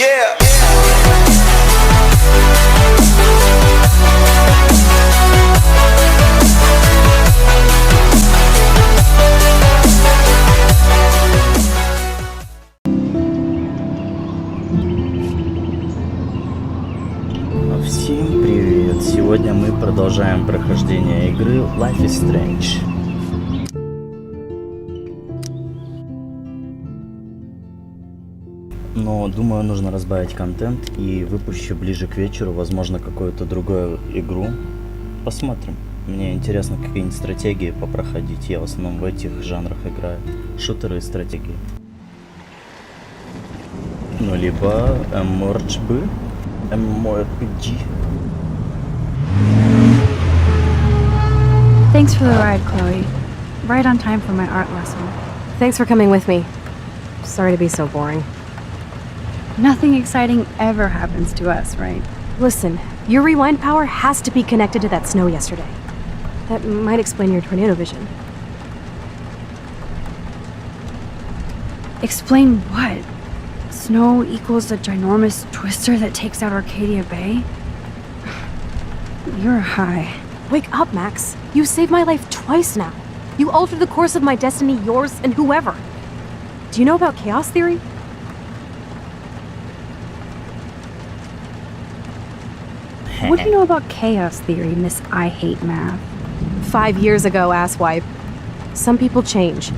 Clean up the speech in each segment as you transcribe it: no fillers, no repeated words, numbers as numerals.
Yeah. Всем привет! Сегодня мы продолжаем прохождение игры Life is Strange. Но думаю, нужно разбавить контент и выпущу ближе к вечеру, возможно, какую-то другую игру. Посмотрим. Мне интересно какие-нибудь стратегии попроходить. Я в основном в этих жанрах играю. Шутеры и стратегии. Ну, либо MMORPG. Thanks for the ride, Chloe. Right on time for my art lesson. Thanks for coming with me. Sorry to be so boring. Nothing exciting ever happens to us, right? Listen, your rewind power has to be connected to that snow yesterday. That might explain your tornado vision. Explain what? Snow equals a ginormous twister that takes out Arcadia Bay? You're high. Wake up, Max. You saved my life twice now. You altered the course of my destiny, yours, and whoever. Do you know about chaos theory? What do you know about chaos theory, Miss I Hate Math? 5 years ago, asswipe. Some people change.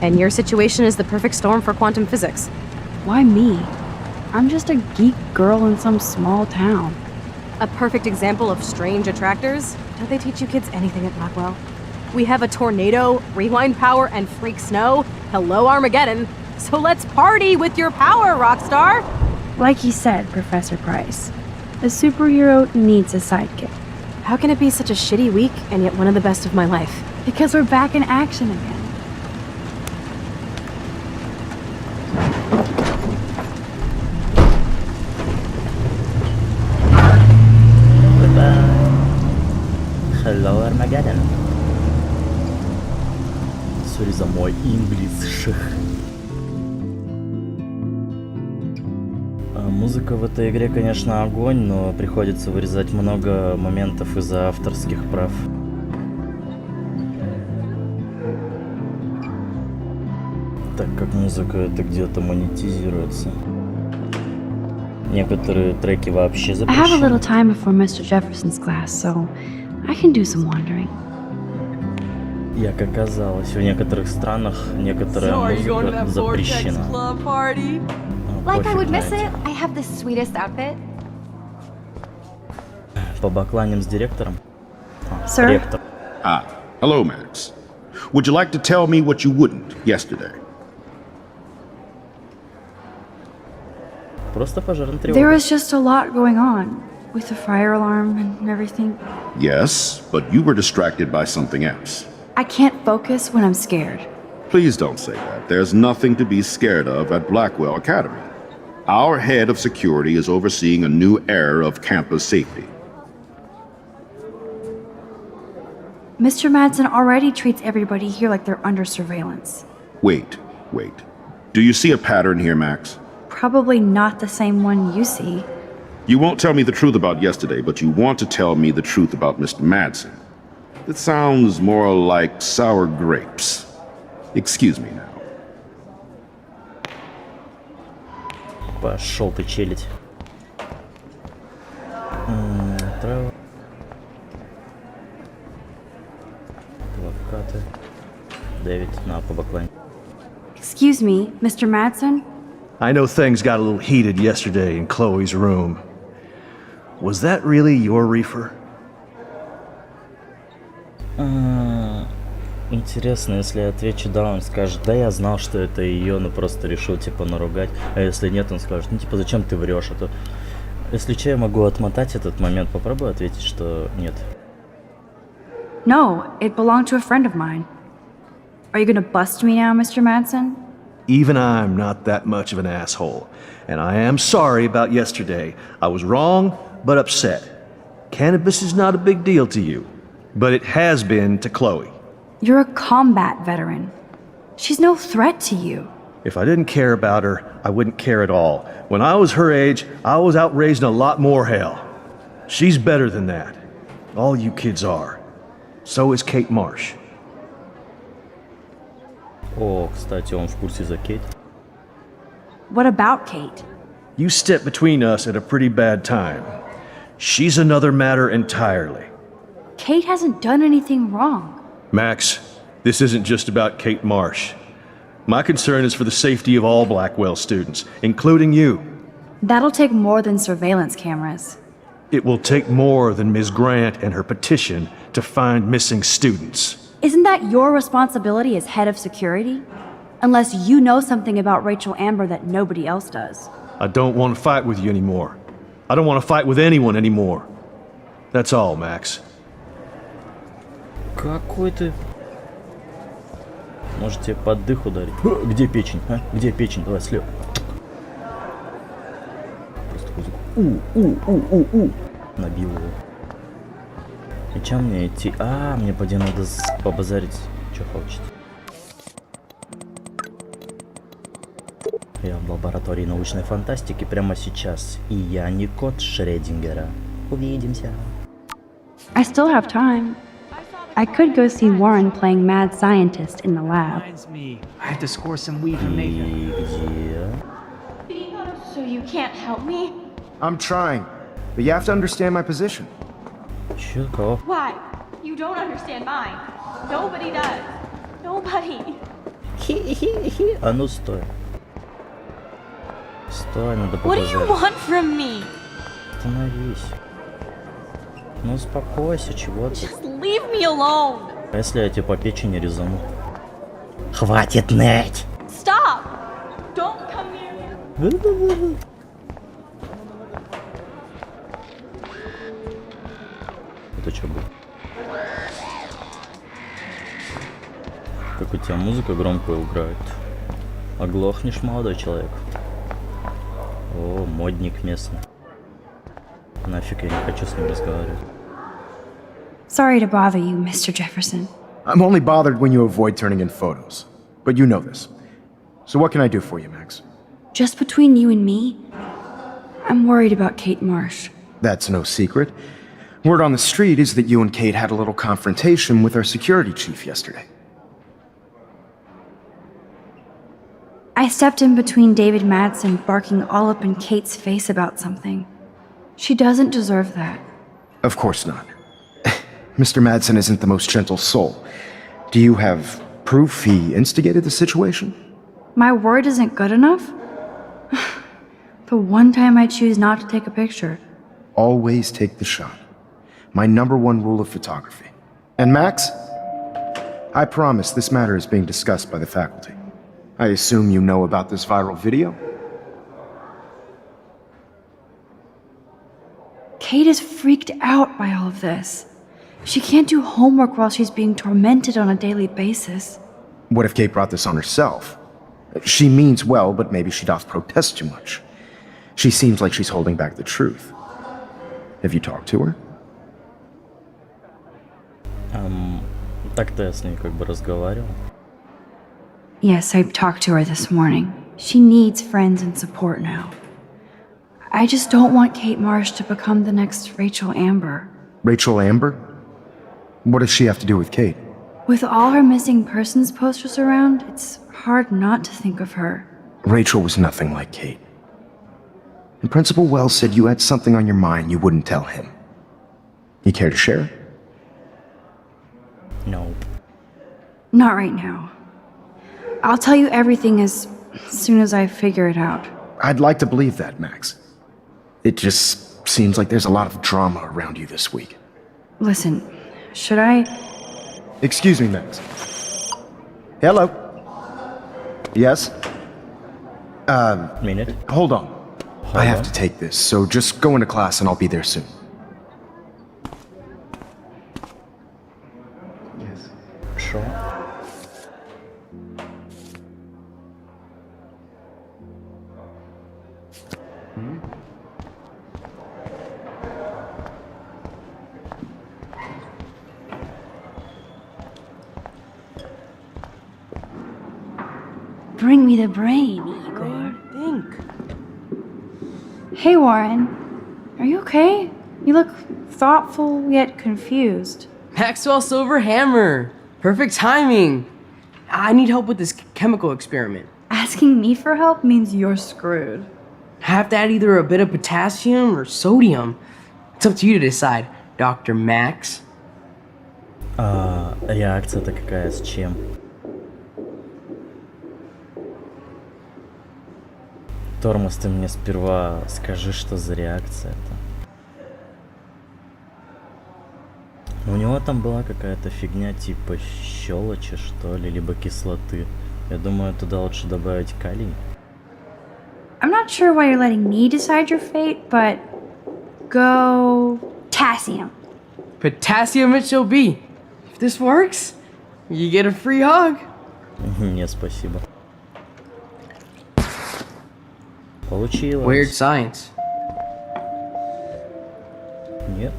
And your situation is the perfect storm for quantum physics. Why me? I'm just a geek girl in some small town. A perfect example of strange attractors? Don't they teach you kids anything at Blackwell? We have a tornado, rewind power, and freak snow. Hello, Armageddon. So let's party with your power, Rockstar! Like he said, Professor Price, a superhero needs a sidekick. How can it be such a shitty week and yet one of the best of my life? Because we're back in action again. Hello, Armageddon. Sorry за мой English. Музыка в этой игре, конечно, огонь, но приходится вырезать много моментов из-за авторских прав. Так как музыка это где-то монетизируется. Некоторые треки вообще I have a little запрещены. time before Mr. Jefferson's class, so I can do some wandering. Як оказалось, в некоторых странах некоторая музыка запрещена. Like I would miss Пофиг на it, I have the sweetest outfit. эти. Побакланим с директором. Sir? Ректор. Ah, hello, Max. Would you like to tell me what you wouldn't yesterday? Просто пожарная There тревога. was just a lot going on, with the fire alarm and everything. Yes, but you were distracted by something else. I can't focus when I'm scared. Please don't say that. There's nothing to be scared of at Blackwell Academy. Our head of security is overseeing a new era of campus safety. Mr. Madsen already treats everybody here like they're under surveillance. Wait. Do you see a pattern here, Max? Probably not the same one you see. You won't tell me the truth about yesterday, but you want to tell me the truth about Mr. Madsen. It sounds more like sour grapes. Excuse me now. Пошел ты челядь. Трава. Плакаты. Дэвид, на побаклань. Excuse me, Mr. Madsen? I know things got a little heated yesterday in Chloe's room. Was that really your reefer? Интересно, если я отвечу да, он скажет, да я знал, что это ее, но просто решил типа наругать. А если нет, он скажет, ну типа зачем ты врешь? А то... Если что, я могу отмотать этот момент, попробую ответить, что нет. No, it belonged to a friend of mine. Are you gonna bust me now, Mr. Madsen? Even I'm not that much of an asshole. And I am sorry about yesterday. I was wrong, but upset. Cannabis is not a big deal to you, but it has been to Chloe. You're a combat veteran. She's no threat to you. If I didn't care about her, I wouldn't care at all. When I was her age, I was out raising a lot more hell. She's better than that. All you kids are. So is Kate Marsh. О, кстати, он в курсе за Кейт. What about Kate? You stepped between us at a pretty bad time. She's another matter entirely. Kate hasn't done anything wrong. Max, this isn't just about Kate Marsh. My concern is for the safety of all Blackwell students, including you. That'll take more than surveillance cameras. It will take more than Ms. Grant and her petition to find missing students. Isn't that your responsibility as head of security? Unless you know something about Rachel Amber that nobody else does. I don't want to fight with you anymore. I don't want to fight with anyone anymore. That's all, Max. Какой ты... Может тебе под дых ударить? Где печень, а? Где печень? Давай слева. Просто музыку. Набил его. И чем мне идти? А, мне поди надо побазарить. Что хочет. Я в лаборатории научной фантастики прямо сейчас. И я не кот Шрёдингера. Увидимся. I still have time. I could go see Warren playing mad scientist in the lab. Reminds me, I have to score some weed from И Nathan. где? So you can't help me? I'm trying, but you have to understand my position. Чё, кого? Why? You don't understand mine. Nobody does. Nobody. Хи-хи-хи. А ну стой. Стой, надо What do you побазарить. want from me? Остановись. Ну успокойся, чего ты? Just leave me alone. А если я тебе по печени резану? Хватит ныть! Stop. Don't come near me. Это что было? Как у тебя музыка громкая играет. Оглохнешь, молодой человек. О, модник местный. Нафиг, я не хочу с ним разговаривать. Sorry to bother you, Mr. Jefferson. I'm only bothered when you avoid turning in photos. But you know this. So what can I do for you, Max? Just between you and me, I'm worried about Kate Marsh. That's no secret. Word on the street is that you and Kate had a little confrontation with our security chief yesterday. I stepped in between David Madsen barking all up in Kate's face about something. She doesn't deserve that. Of course not. Mr. Madsen isn't the most gentle soul. Do you have proof he instigated the situation? My word isn't good enough? The one time I choose not to take a picture. Always take the shot. My #1 rule of photography. And Max, I promise this matter is being discussed by the faculty. I assume you know about this viral video? Kate is freaked out by all of this. She can't do homework while she's being tormented on a daily basis. What if Kate brought this on herself? She means well, but maybe she doth protest too much. She seems like she's holding back the truth. Have you talked to her? Так-то я с ней как бы разговаривал. Yes, I talked to her this morning. She needs friends and support now. I just don't want Kate Marsh to become the next Rachel Amber. Rachel Amber? What does she have to do with Kate? With all her missing persons posters around, it's hard not to think of her. Rachel was nothing like Kate. And Principal Wells said you had something on your mind you wouldn't tell him. You care to share? No. Not right now. I'll tell you everything as soon as I figure it out. I'd like to believe that, Max. It just seems like there's a lot of drama around you this week. Listen, should I? Excuse me, Max. Hello? Yes? Minute. Hold on. I have to take this, so just go into class and I'll be there soon. Шо? bring me the brain, Igor. Think. Hey, Warren. Are you okay? You look thoughtful yet confused. Maxwell Silver Hammer. Perfect timing. I need help with this chemical experiment. Asking me for help means you're screwed. I have to add either a bit of potassium or sodium. It's up to you to decide, Dr. Max. Реакция-то какая, с чем? Тормоз, ты мне сперва скажи, что за реакция-то. У него там была какая-то фигня типа щелочи, что ли, либо кислоты. Я думаю, туда лучше добавить калий. I'm not sure why you're letting me decide your fate, but go potassium. Potassium it shall be. If this works, you get a free hug. Не, спасибо. Получилось. Weird science. Нет.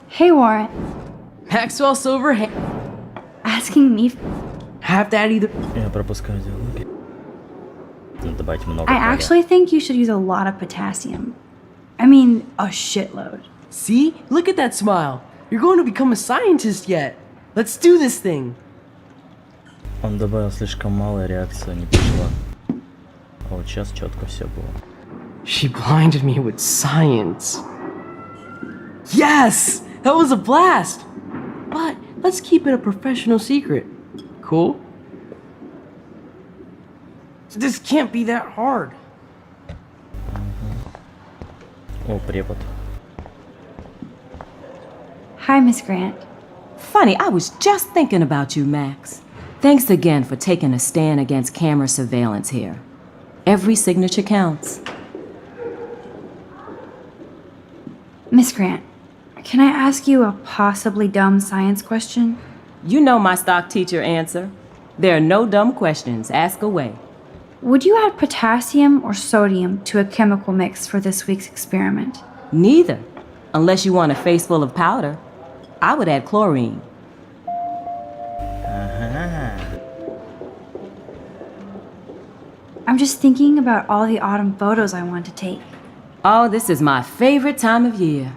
Hey, Warren. Maxwell Silver Asking me. have to add either. Я пропускаю диалоги. Надо добавить много I калия. actually think you should use a lot of potassium. I mean, a shitload. See? Look at that smile. You're going to become a scientist yet. Let's do this thing. Он добавил слишком мало, реакция не пошла. А вот сейчас четко все было. She blinded me with science. Yes! That was a blast! But let's keep it a professional secret. Cool? This can't be that hard. О, препод. Hi, Miss Grant. Funny, I was just thinking about you, Max. Thanks again for taking a stand against camera surveillance here. Every signature counts. Miss Grant, can I ask you a possibly dumb science question? You know my stock teacher answer. There are no dumb questions. Ask away. Would you add potassium or sodium to a chemical mix for this week's experiment? Neither. Unless you want a face full of powder. I would add chlorine. I'm just thinking about all the autumn photos I want to take. Oh, this is my favorite time of year.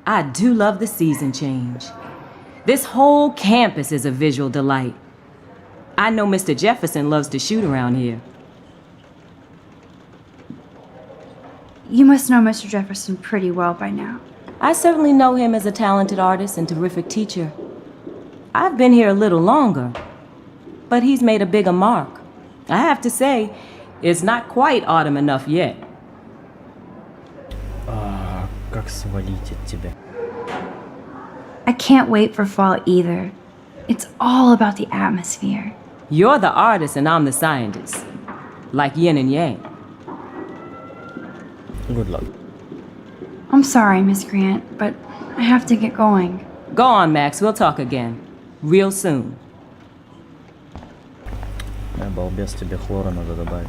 I do love the season change. This whole campus is a visual delight. I know Mr. Jefferson loves to shoot around here. You must know Mr. Jefferson pretty well by now. I certainly know him as a talented artist and terrific teacher. I've been here a little longer, but he's made a bigger mark. I have to say, it's not quite autumn enough yet. Как свалить от тебя? I can't wait for fall either. It's all about the atmosphere. You're the artist and I'm the scientist. Like yin and yang. Good luck. I'm sorry, Miss Grant, but I have to get going. Go on, Max. We'll talk again. Real soon. Балбес, тебе хлора надо добавить.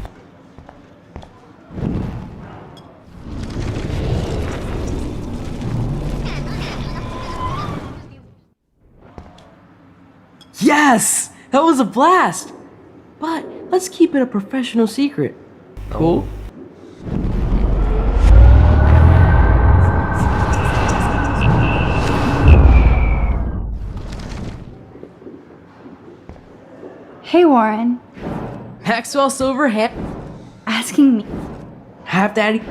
Yes! That was a blast! But let's keep it a professional secret. Cool? Hey, Warren. Maxwell Silver Asking me. have to add.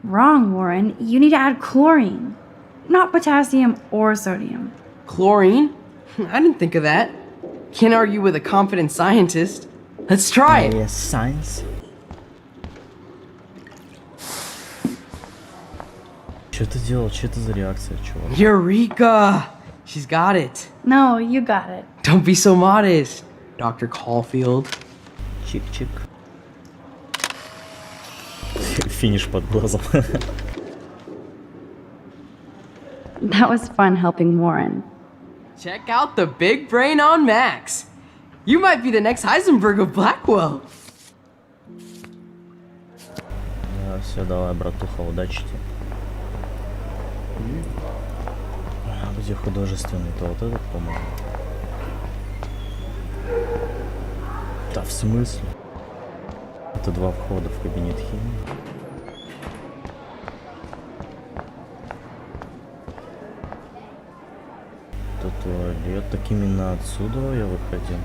Wrong, Warren. You need to add chlorine, not potassium or sodium. Chlorine? I didn't think of that. Can't argue with a confident scientist. Let's try it. Yes, science. Что ты делал? Что это за реакция, чувак? Eureka! She's got it. No, you got it. Don't be so modest, Dr. Caulfield. Чик-чик. Финиш под глазом. That was fun helping Warren. Check out the big brain on Max. You might be the next Heisenberg of Blackwell. Все, давай, братуха, удачи тебе. Где художественный-то вот этот, по-моему. Да в смысле? Это 2 входа в кабинет химии. Это туалет. Так именно отсюда я выходил.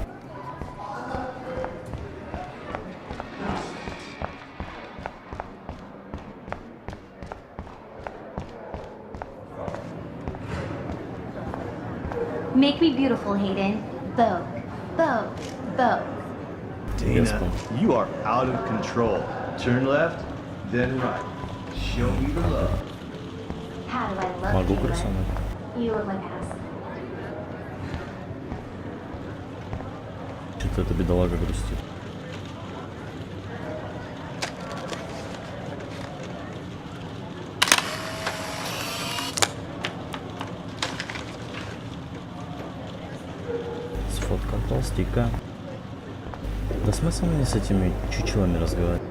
Make me beautiful, Hayden. Vogue, Vogue, Vogue. Dana, you are out of control. Turn left, then right. Show me the love. How do I love Могу you? персонаж. You look like ass. Что-то эта бедолага грустит. Сфоткал толстяка. Да смысл мне с этими чучелами разговаривать?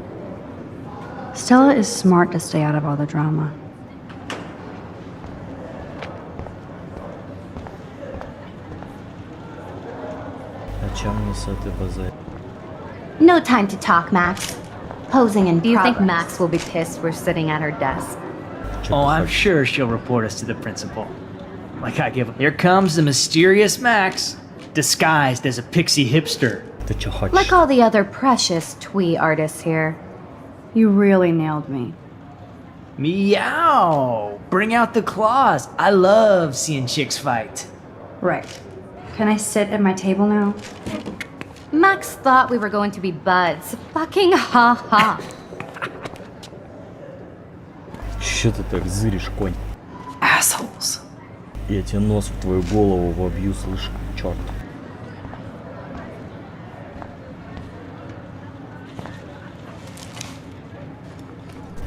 Stella is smart to stay out of all the drama. О чем мне с этой базой? No time to talk, Max. Posing in Do you think progress. Max will be pissed we're sitting at her desk? Чё Oh, ты I'm хочешь? sure she'll report us to the principal. Like I give. Here comes the mysterious Max, disguised as a pixie hipster. Ты чё хочешь? Like all the other precious twee artists here. You really nailed me. Meow! Bring out the claws. I love seeing chicks fight. Right. Can I sit at my table now? Max thought we were going to be buds. Fucking ha ha. Чё ты так зыришь, конь? Assholes. Я тебе нос в твою голову вобью, слышь, чёрт.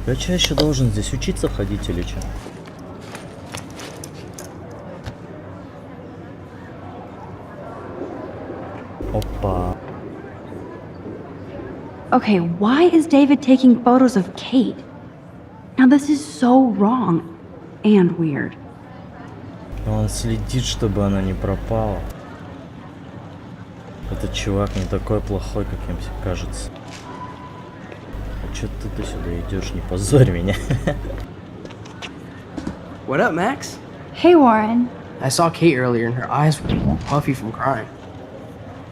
Я чаще должен здесь учиться ходить или чё? Опа. Okay, why is David taking photos of Kate? Now this is so wrong and weird. Он следит, чтобы она не пропала. Этот чувак не такой плохой, как им кажется. А чё ты сюда идешь? Не позорь меня. What up, Max? Hey, Warren. I saw Kate earlier and her eyes were puffy from crying.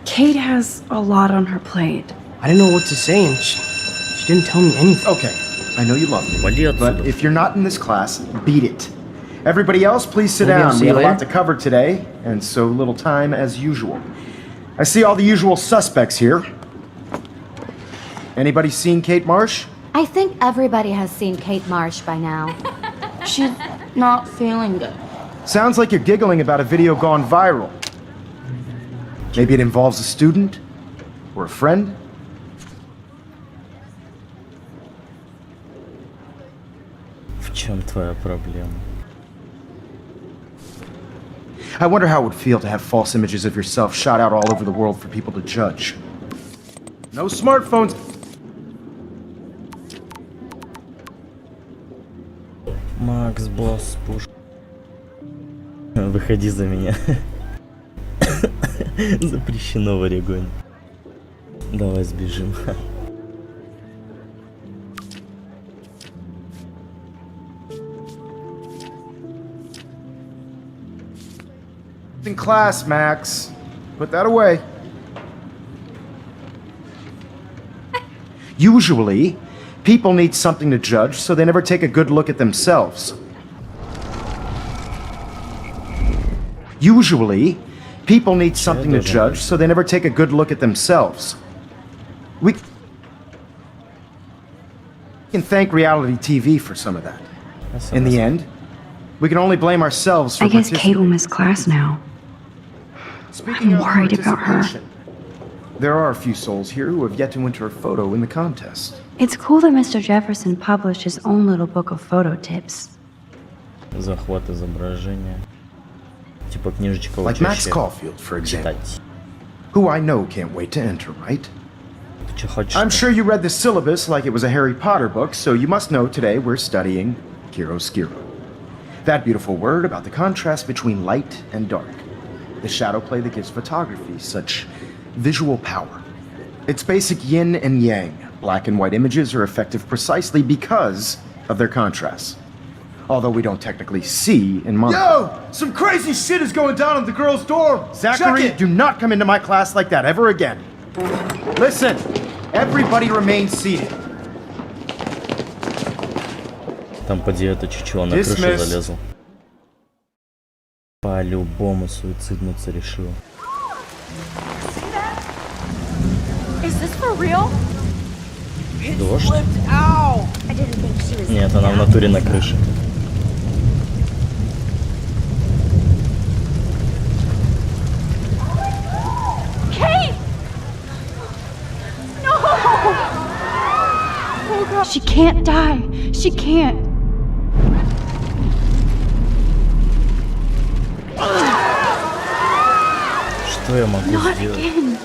Kate has a lot on her plate. I didn't know what to say and she didn't tell me anything. Okay, I know you love me, Вали but отсюда. if you're not in this class, beat it. Everybody else, please sit Maybe I'll down. see We have you a lot later. to cover today, and so little time as usual. I see all the usual suspects here. Anybody seen Kate Marsh? I think everybody has seen Kate Marsh by now. She's not feeling good. Sounds like you're giggling about a video gone viral. Maybe it involves a student? Or a friend? В чем твоя проблема? I wonder how it would feel to have false images of yourself shot out all over the world for people to judge. No smartphones. Макс, босс, пуш. Выходи за меня. Запрещено в Орегоне. Давай сбежим. In class, Max. Put that away. Usually, people need something to judge, so they never take a good look at themselves. Usually, people need something to judge, so they never take a good look at themselves. We can thank reality TV for some of that. In the end, we can only blame ourselves for I guess Kate will participating. miss class now. Speaking I'm of worried about her. participation, there are a few souls here who have yet to enter a photo in the contest. It's cool that Mr. Jefferson published his own little book of photo tips. Захват изображения. Типа книжечка Like Max учащая. Caulfield, for example, Читать. who I know can't wait to enter, right? Ты чё хочешь? I'm sure you read the syllabus like it was a Harry Potter book, so you must know today we're studying chiaroscuro. That beautiful word about the contrast between light and dark. The shadow play that gives photography such visual power. It's basic yin and yang. Black and white images are effective precisely because of their contrasts. Although we don't technically see in mono. Yo! Some crazy shit is going down in the girls' dorm! Zachary, do not come into my class like that ever again. Listen, everybody remain seated. Там поди это чучело на крышу залезл. По-любому суициднуться решил. Is this for real? Дождь? I didn't think she was. Нет, она в натуре на крыше. Kate! No! Oh God. She can't die. She can't. Что я могу Not сделать? again.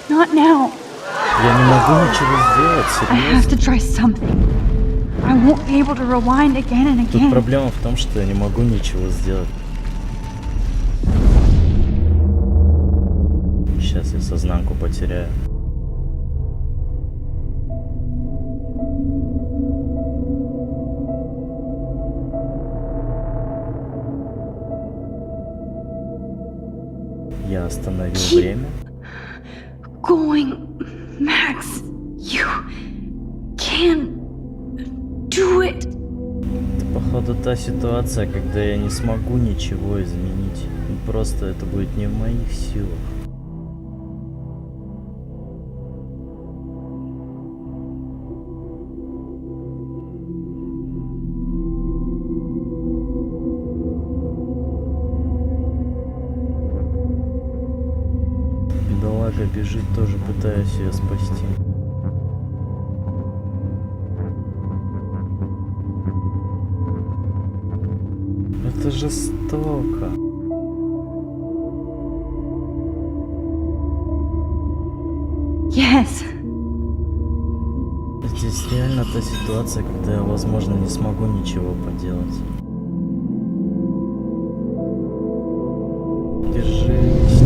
Not now. Я не могу ничего сделать, I have to серьезно. try something. I won't be able to rewind again and Тут again. проблема в том, что я не могу ничего сделать. Сейчас я сознанку потеряю. Я остановил время. Going, Max. You can do it. Это, походу, та ситуация, когда я не смогу ничего изменить. Просто это будет не в моих силах. Бедолага бежит, тоже пытаясь ее спасти. Это жестоко. Yes. Здесь реально та ситуация, когда я, возможно, не смогу ничего поделать. Держись.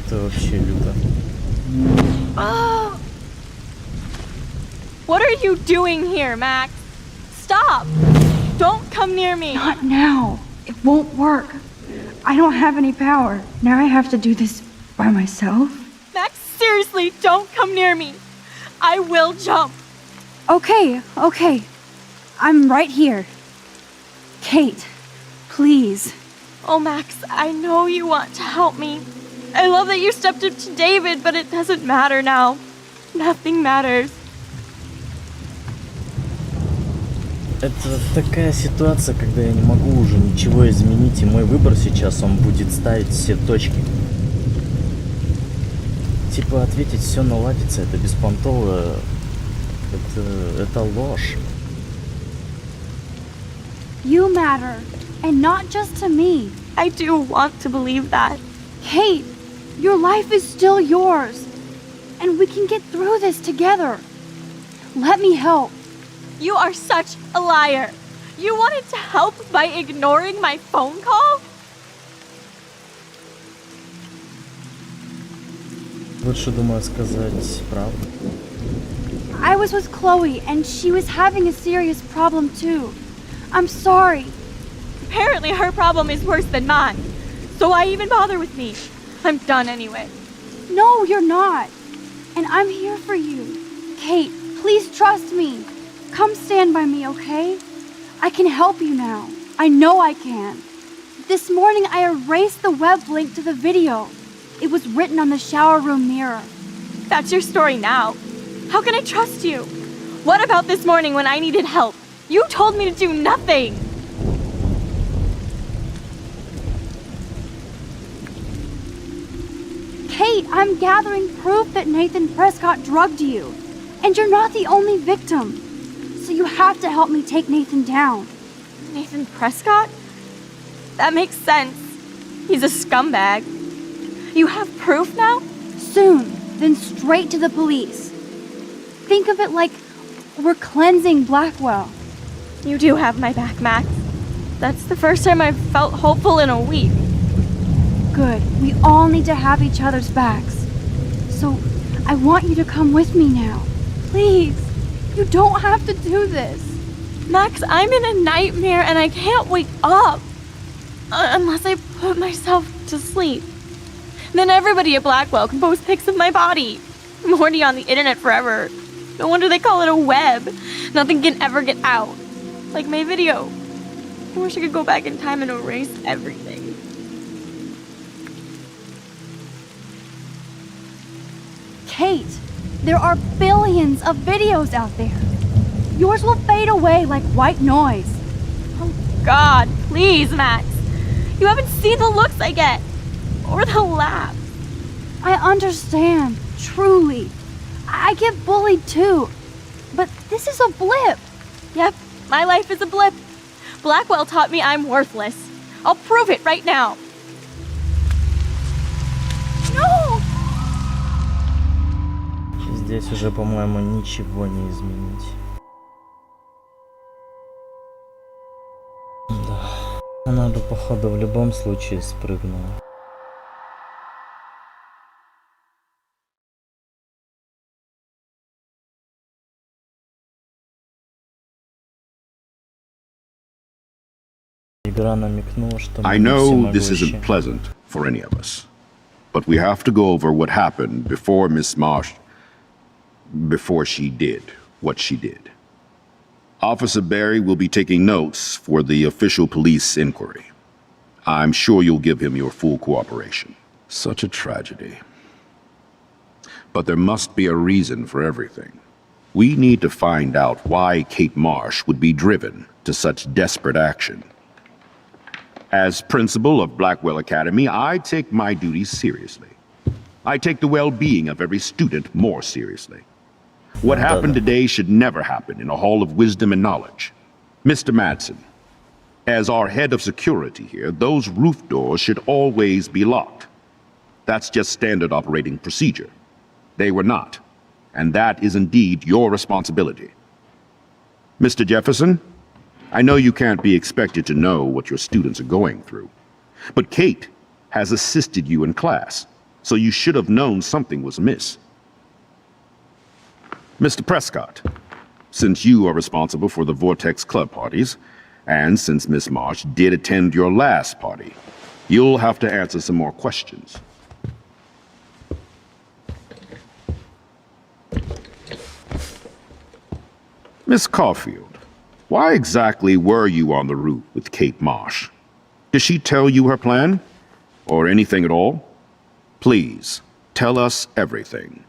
Это вообще люто. Oh! What are you doing here, Max? Stop! Don't come near me! Not now. It won't work. I don't have any power. Now I have to do this by myself. Max, seriously, don't come near me! I will jump! Okay. I'm right here. Kate, please. Oh, Max, I know you want to help me. I love that you stepped up to David, but it doesn't matter now. Nothing matters. Это такая ситуация, когда я не могу уже ничего изменить, и мой выбор сейчас, он будет ставить все точки. Типа ответить, все наладится, это беспонтово, это ложь. You matter, and not just to me. I do want to believe that. Kate, your life is still yours, and we can get through this together. Let me help. You are such a liar. You wanted to help by ignoring my phone call? Вот что думаю сказать, правда. I was with Chloe, and she was having a serious problem too. I'm sorry. Apparently her problem is worse than mine. So why even bother with me? I'm done anyway. No, you're not. And I'm here for you. Kate, please trust me. Come stand by me, okay? I can help you now. I know I can. This morning I erased the web link to the video. It was written on the shower room mirror. That's your story now. How can I trust you? What about this morning when I needed help? You told me to do nothing. Kate, I'm gathering proof that Nathan Prescott drugged you. And you're not the only victim. So you have to help me take Nathan down. Nathan Prescott? That makes sense. He's a scumbag. You have proof now? Soon, then straight to the police. Think of it like we're cleansing Blackwell. You do have my back, Max. That's the first time I've felt hopeful in a week. Good. We all need to have each other's backs. So, I want you to come with me now. Please. You don't have to do this. Max, I'm in a nightmare and I can't wake up. Unless I put myself to sleep. Then everybody at Blackwell can post pics of my body. I'm already on the internet forever. No wonder they call it a web. Nothing can ever get out. Like my video. I wish I could go back in time and erase everything. Kate, there are billions of videos out there. Yours will fade away like white noise. Oh God, please, Max. You haven't seen the looks I get. Or the laughs. I understand, truly. I get bullied too. But this is a blip. Yep, my life is a blip. Blackwell taught me I'm worthless. I'll prove it right now. No! Здесь уже, по-моему, ничего не изменить. Да. Она бы, походу, в любом случае спрыгнула. Игра намекнула, что I know this isn't pleasant for any of us, but we have to go over what happened before Miss Marsh, before she did what she did. Officer Barry will be taking notes for the official police inquiry. I'm sure you'll give him your full cooperation. Such a tragedy. But there must be a reason for everything. We need to find out why Kate Marsh would be driven to such desperate action. As principal of Blackwell Academy, I take my duties seriously. I take the well-being of every student more seriously. What happened today should never happen in a hall of wisdom and knowledge. Mr. Madsen, as our head of security here, those roof doors should always be locked. That's just standard operating procedure. They were not, and that is indeed your responsibility. Mr. Jefferson, I know you can't be expected to know what your students are going through, but Kate has assisted you in class, so you should have known something was amiss. Mr. Prescott, since you are responsible for the Vortex Club parties, and since Miss Marsh did attend your last party, you'll have to answer some more questions. Miss Caulfield, why exactly were you on the roof with Kate Marsh? Did she tell you her plan? Or anything at all? Please, tell us everything.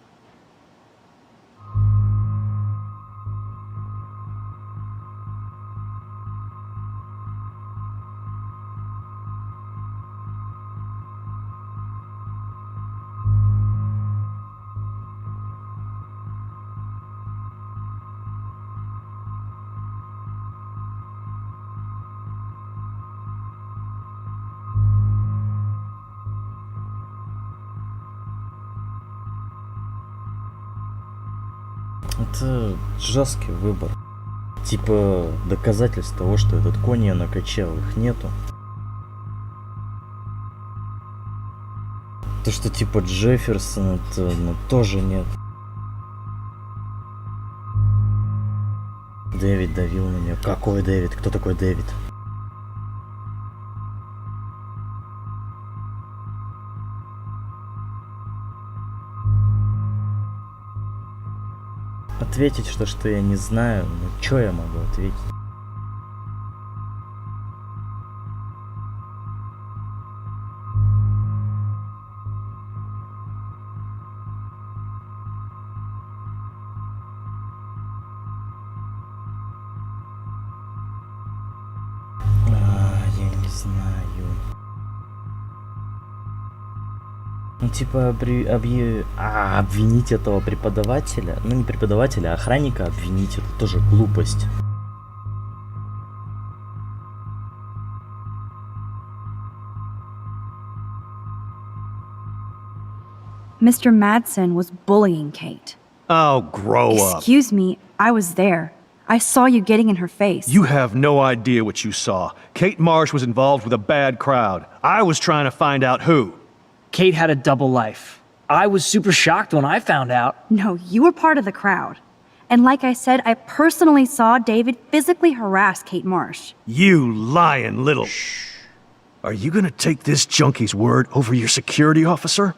Это жесткий выбор. Типа доказательств того, что этот конь я накачал, их нету. То, что типа Джефферсон, это тоже нет. Дэвид давил на нее. Какой Дэвид? Кто такой Дэвид? Ответить, что я не знаю, ну чё я могу ответить? Я не знаю. Ну типа обвинить этого преподавателя, ну не преподавателя, а охранника обвинить, это тоже глупость. Mr. Madsen was bullying Kate. Oh, grow up. Excuse me, I was there. I saw you getting in her face. You have no idea what you saw. Kate Marsh was involved with a bad crowd. I was trying to find out who. Kate had a double life. I was super shocked when I found out. No, you were part of the crowd. And like I said, I personally saw David physically harass Kate Marsh. You lying little... Are you gonna take this junkie's word over your security officer?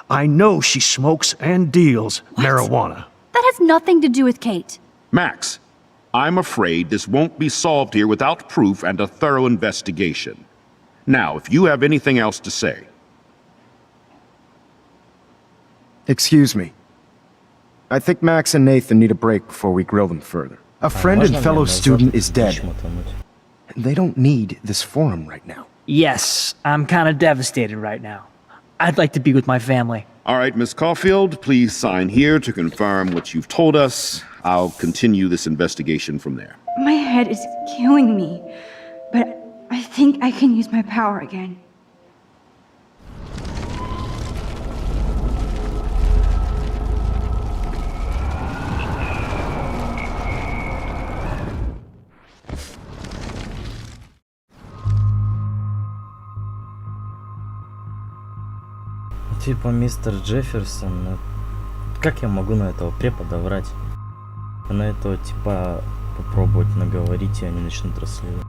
I know she smokes and deals marijuana. That has nothing to do with Kate. Max, I'm afraid this won't be solved here without proof and a thorough investigation. Now, if you have anything else to say. Excuse me. I think Max and Nathan need a break before we grill them further. A friend and fellow student is dead. They don't need this forum right now. Yes, I'm kind of devastated right now. I'd like to be with my family. All right, Miss Caulfield, please sign here to confirm what you've told us. I'll continue this investigation from there. My head is killing me, but I think I can use my power again. Типа мистер Джефферсон, ну, как я могу на этого препода врать? На этого типа попробовать наговорить, и они начнут расследовать.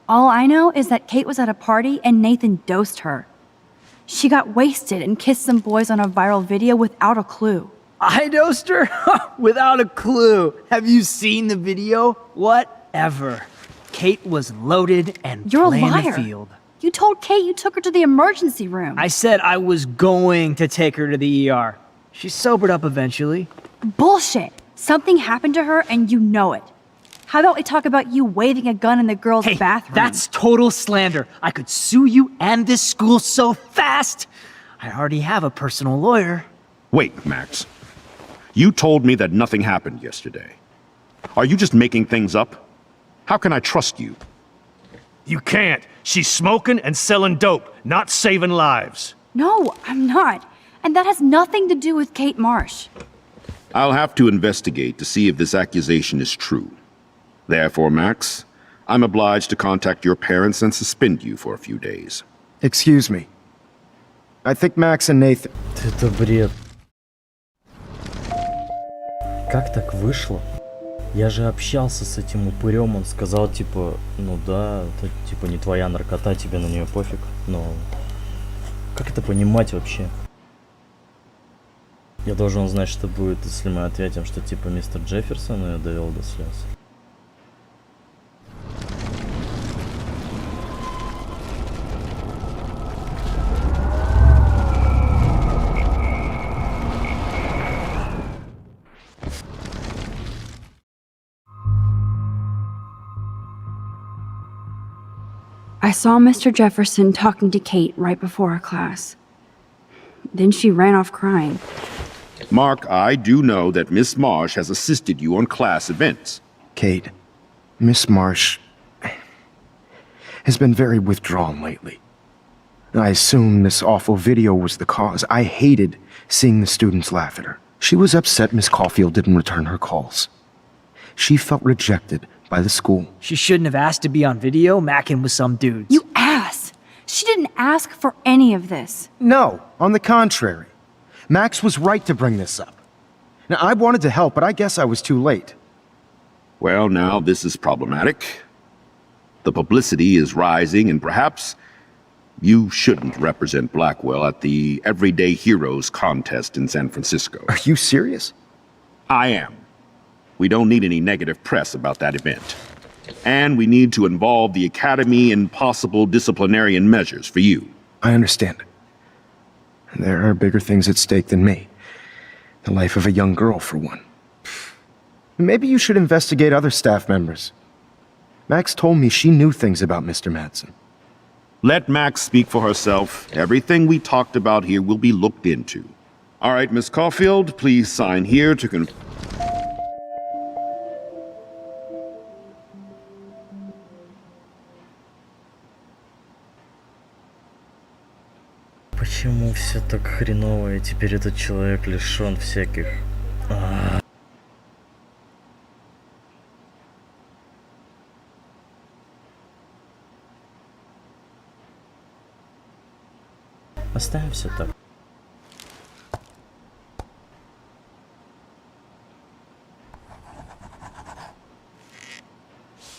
All I know is that Kate was at a party and Nathan dosed her. She got wasted and kissed some boys on a viral video without a clue. I dosed her? Without a clue. Have you seen the video? Whatever. Kate was loaded and You're a playing liar. the field. You told Kate you took her to the emergency room. I said I was going to take her to the ER. She sobered up eventually. Bullshit. Something happened to her and you know it. How about we talk about you waving a gun in the girls' Hey, bathroom? that's total slander. I could sue you and this school so fast. I already have a personal lawyer. Wait, Max. You told me that nothing happened yesterday. Are you just making things up? How can I trust you? You can't. She's smoking and selling dope, not saving lives. No, I'm not. And that has nothing to do with Kate Marsh. I'll have to investigate to see if this accusation is true. Therefore, Max, I'm obliged to contact your parents and suspend you for a few days. Excuse me. I think Max and Nathan... Это бред. Как так вышло? Я же общался с этим упырем, он сказал, типа, ну да, это типа не твоя наркота, тебе на нее пофиг, но как это понимать вообще? Я должен знать, что будет, если мы ответим, что типа мистер Джефферсон ее довел до слез. I saw Mr. Jefferson talking to Kate right before our class. Then she ran off crying. Mark, I do know that Miss Marsh has assisted you on class events. Kate, Miss Marsh has been very withdrawn lately. I assume this awful video was the cause. I hated seeing the students laugh at her. She was upset Miss Caulfield didn't return her calls. She felt rejected by the school. She shouldn't have asked to be on video macking with some dudes. You ass! She didn't ask for any of this. No, on the contrary. Max was right to bring this up. Now, I wanted to help, but I guess I was too late. Well, now this is problematic. The publicity is rising, and perhaps you shouldn't represent Blackwell at the Everyday Heroes contest in San Francisco. Are you serious? I am. We don't need any negative press about that event. And we need to involve the Academy in possible disciplinarian measures for you. I understand. There are bigger things at stake than me. The life of a young girl, for one. Maybe you should investigate other staff members. Max told me she knew things about Mr. Madsen. Let Max speak for herself. Everything we talked about here will be looked into. All right, Miss Caulfield, please sign here to confirm. Почему все так хреново, и теперь этот человек лишен всяких... Оставим все так.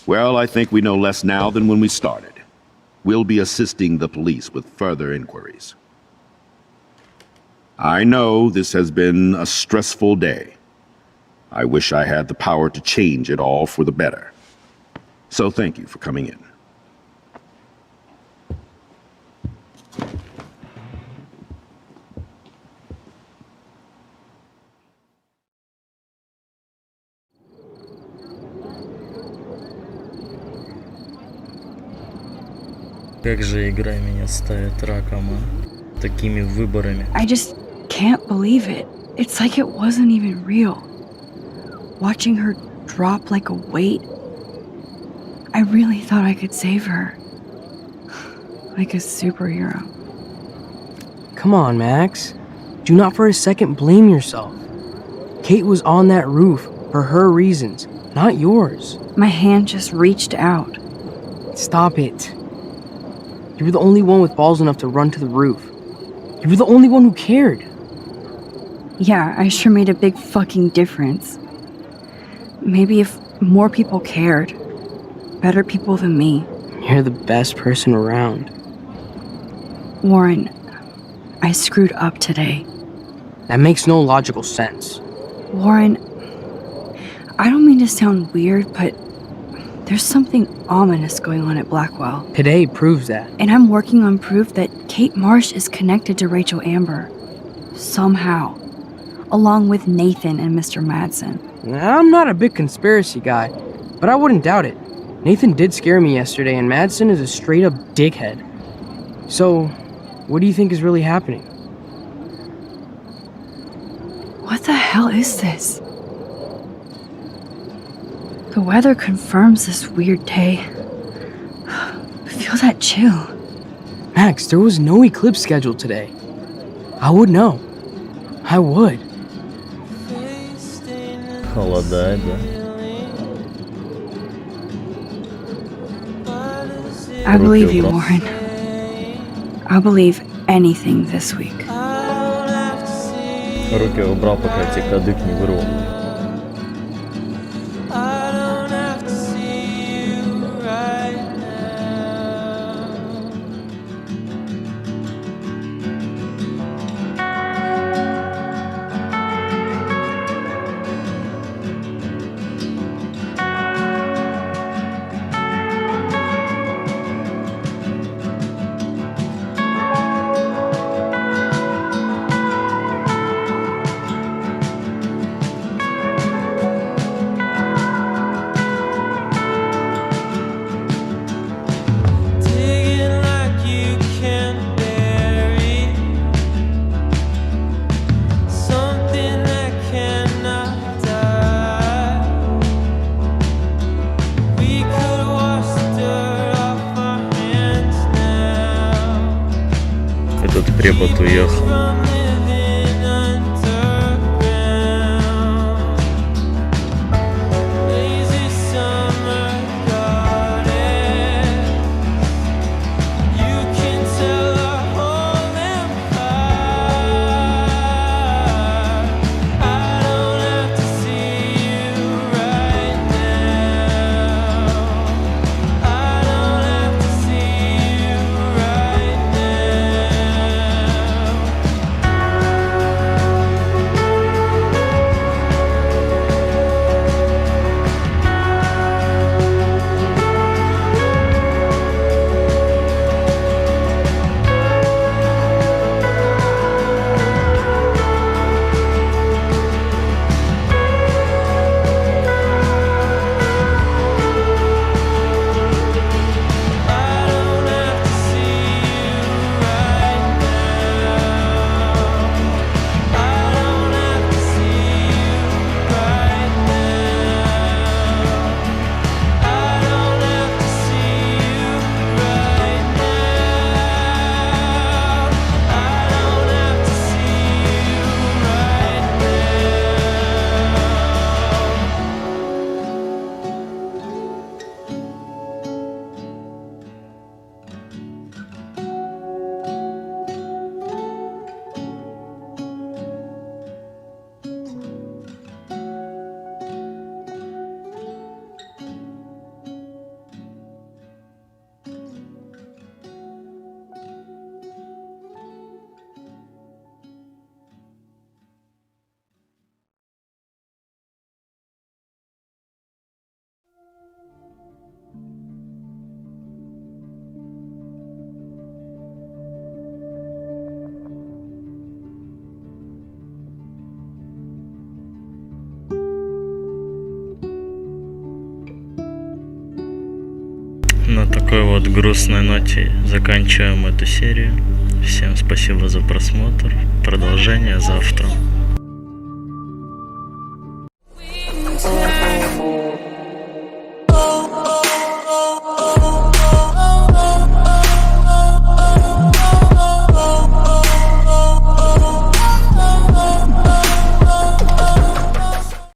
Well, I think we know less now than when we started. We'll be assisting the police with further inquiries. I know this has been a stressful day. I wish I had the power to change it all for the better. So thank you for coming in. Как же игра меня ставит раком, а? Такими выборами. I just can't believe it. It's like it wasn't even real. Watching her drop like a weight, I really thought I could save her. Like a superhero. Come on, Max. Do not for a second blame yourself. Kate was on that roof for her reasons, not yours. My hand just reached out. Stop it. You were the only one with balls enough to run to the roof. You were the only one who cared. Yeah, I sure made a big fucking difference. Maybe if more people cared, better people than me. You're the best person around. Warren, I screwed up today. That makes no logical sense. Warren, I don't mean to sound weird, but there's something ominous going on at Blackwell. Today proves that. And I'm working on proof that Kate Marsh is connected to Rachel Amber. Somehow. Along with Nathan and Mr. Madsen. I'm not a big conspiracy guy, but I wouldn't doubt it. Nathan did scare me yesterday, and Madsen is a straight-up dickhead. So, what do you think is really happening? What the hell is this? The weather confirms this weird day. Feel that chill. Max, there was no eclipse scheduled today. I would know. I would. Холодает, да? I believe you, Warren. I'll believe anything this week. Руки убрал, пока тебе кадык не вырвал. Этот препод уехал. на такой вот грустной ноте заканчиваем эту серию. Всем спасибо за просмотр. Продолжение завтра.